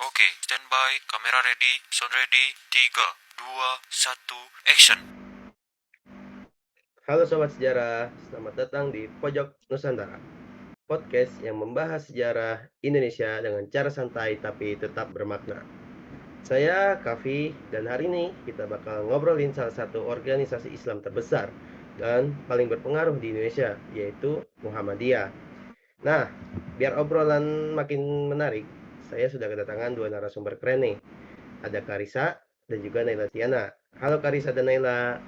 Oke, standby, kamera ready, sound ready, 3, 2, 1, action. Halo Sobat Sejarah, selamat datang di Pojok Nusantara, podcast yang membahas sejarah Indonesia dengan cara santai tapi tetap bermakna. Saya Kavi, dan hari ini kita bakal ngobrolin salah satu organisasi Islam terbesar dan paling berpengaruh di Indonesia, yaitu Muhammadiyah. Nah, biar obrolan makin menarik, saya sudah kedatangan dua narasumber keren nih. Ada Karisa dan juga Naila Tiana. Halo Karisa dan Naila.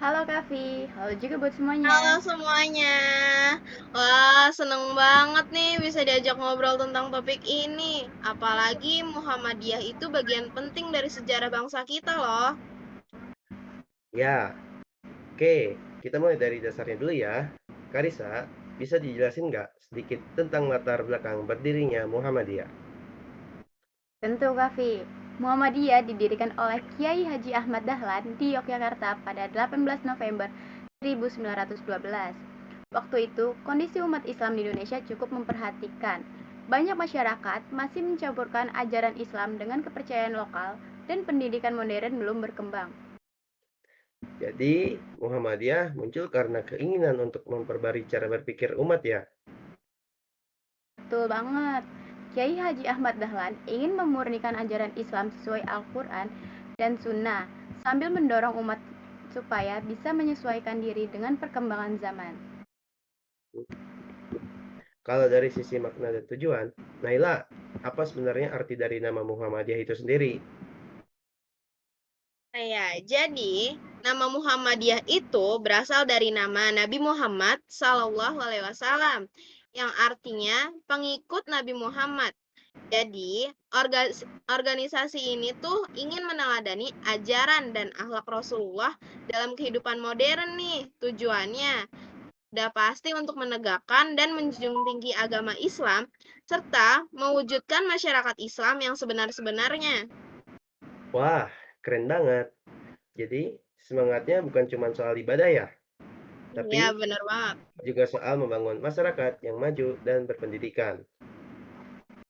Halo Kavi, halo juga buat semuanya. Halo semuanya. Wah, seneng banget nih bisa diajak ngobrol tentang topik ini. Apalagi Muhammadiyah itu bagian penting dari sejarah bangsa kita loh. Ya, oke, kita mulai dari dasarnya dulu ya. Karisa, bisa dijelasin nggak sedikit tentang latar belakang berdirinya Muhammadiyah? Tentu Kavi, Muhammadiyah didirikan oleh Kiai Haji Ahmad Dahlan di Yogyakarta pada 18 November 1912. Waktu itu, kondisi umat Islam di Indonesia cukup memperhatikan. Banyak masyarakat masih mencampurkan ajaran Islam dengan kepercayaan lokal dan pendidikan modern belum berkembang. Jadi, Muhammadiyah muncul karena keinginan untuk memperbarui cara berpikir umat ya. Betul banget. Kiai Haji Ahmad Dahlan ingin memurnikan ajaran Islam sesuai Al-Quran dan Sunnah, sambil mendorong umat supaya bisa menyesuaikan diri dengan perkembangan zaman. Kalau dari sisi makna dan tujuan, Naila, apa sebenarnya arti dari nama Muhammadiyah itu sendiri? Nah ya, jadi nama Muhammadiyah itu berasal dari nama Nabi Muhammad Sallallahu Alaihi Wasallam yang artinya pengikut Nabi Muhammad. Jadi, organisasi ini tuh ingin meneladani ajaran dan akhlak Rasulullah dalam kehidupan modern nih. Tujuannya udah pasti untuk menegakkan dan menjunjung tinggi agama Islam serta mewujudkan masyarakat Islam yang sebenar-sebenarnya. Wah, keren banget. Jadi, semangatnya bukan cuma soal ibadah ya, Ya, tapi bener banget. juga soal membangun masyarakat yang maju dan berpendidikan.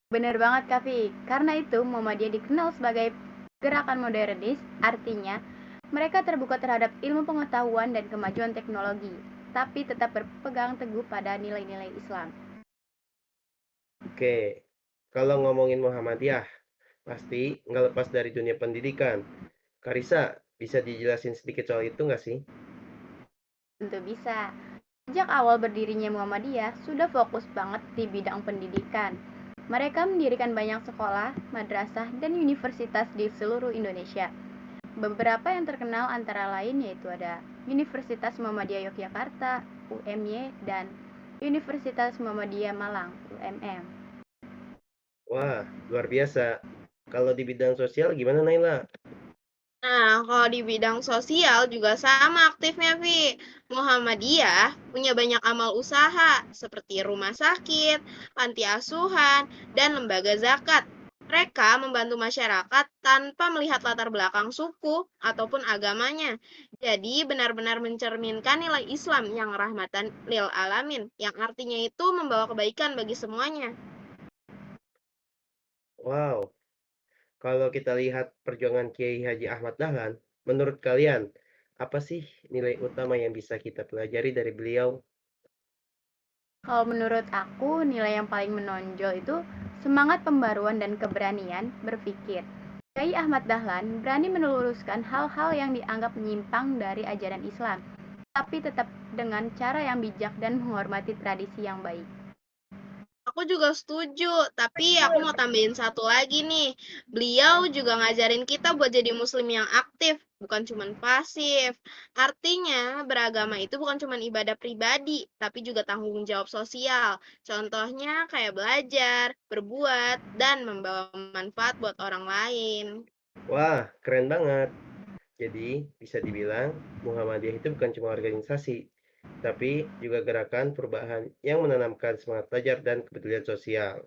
Benar banget, Kavi. Karena itu, Muhammadiyah dikenal sebagai gerakan modernis, artinya mereka terbuka terhadap ilmu pengetahuan dan kemajuan teknologi, tapi tetap berpegang teguh pada nilai-nilai Islam. Oke, kalau ngomongin Muhammadiyah, pasti nggak lepas dari dunia pendidikan. Karisa, bisa dijelasin sedikit soal itu nggak sih? Tentu bisa. Sejak awal berdirinya Muhammadiyah, sudah fokus banget di bidang pendidikan. Mereka mendirikan banyak sekolah, madrasah, dan universitas di seluruh Indonesia. Beberapa yang terkenal antara lain yaitu ada Universitas Muhammadiyah Yogyakarta, UMY, dan Universitas Muhammadiyah Malang, UMM. Wah, luar biasa. Kalau di bidang sosial gimana Naila? Nah, kalau di bidang sosial juga sama aktifnya, Vi. Muhammadiyah punya banyak amal usaha seperti rumah sakit, panti asuhan, dan lembaga zakat. Mereka membantu masyarakat tanpa melihat latar belakang suku ataupun agamanya. Jadi benar-benar mencerminkan nilai Islam yang rahmatan lil alamin, yang artinya itu membawa kebaikan bagi semuanya. Wow, kalau kita lihat perjuangan Kiai Haji Ahmad Dahlan, menurut kalian, apa sih nilai utama yang bisa kita pelajari dari beliau? Kalau menurut aku, nilai yang paling menonjol itu semangat pembaruan dan keberanian berpikir. Kiai Ahmad Dahlan berani meluruskan hal-hal yang dianggap menyimpang dari ajaran Islam, tapi tetap dengan cara yang bijak dan menghormati tradisi yang baik. Aku juga setuju, tapi aku mau tambahin satu lagi nih. Beliau juga ngajarin kita buat jadi muslim yang aktif, bukan cuman pasif. Artinya, beragama itu bukan cuman ibadah pribadi, tapi juga tanggung jawab sosial. Contohnya kayak belajar, berbuat, dan membawa manfaat buat orang lain. Wah, keren banget. Jadi, bisa dibilang Muhammadiyah itu bukan cuma organisasi, tapi juga gerakan perubahan yang menanamkan semangat belajar dan kepedulian sosial.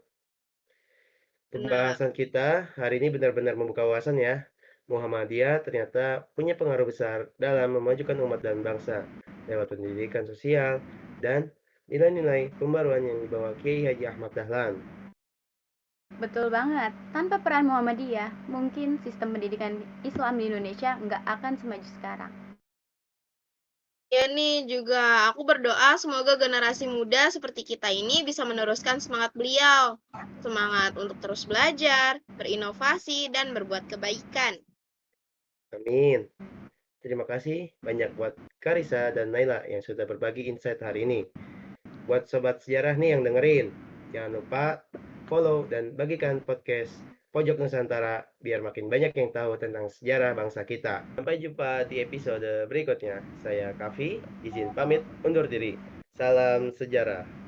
Benar. Pembahasan kita hari ini benar-benar membuka wawasan ya. Muhammadiyah ternyata punya pengaruh besar dalam memajukan umat dan bangsa lewat pendidikan sosial dan nilai-nilai pembaruan yang dibawa Kiai Haji Ahmad Dahlan. Betul banget. Tanpa peran Muhammadiyah, mungkin sistem pendidikan Islam di Indonesia nggak akan semaju sekarang. Ya nih juga aku berdoa semoga generasi muda seperti kita ini bisa meneruskan semangat beliau. Semangat untuk terus belajar, berinovasi, dan berbuat kebaikan. Amin. Terima kasih banyak buat Karisa dan Naila yang sudah berbagi insight hari ini. Buat sobat sejarah nih yang dengerin, jangan lupa follow dan bagikan podcast Pojok Nusantara biar makin banyak yang tahu tentang sejarah bangsa kita. Sampai jumpa di episode berikutnya. Saya Kavi, izin pamit undur diri. Salam sejarah.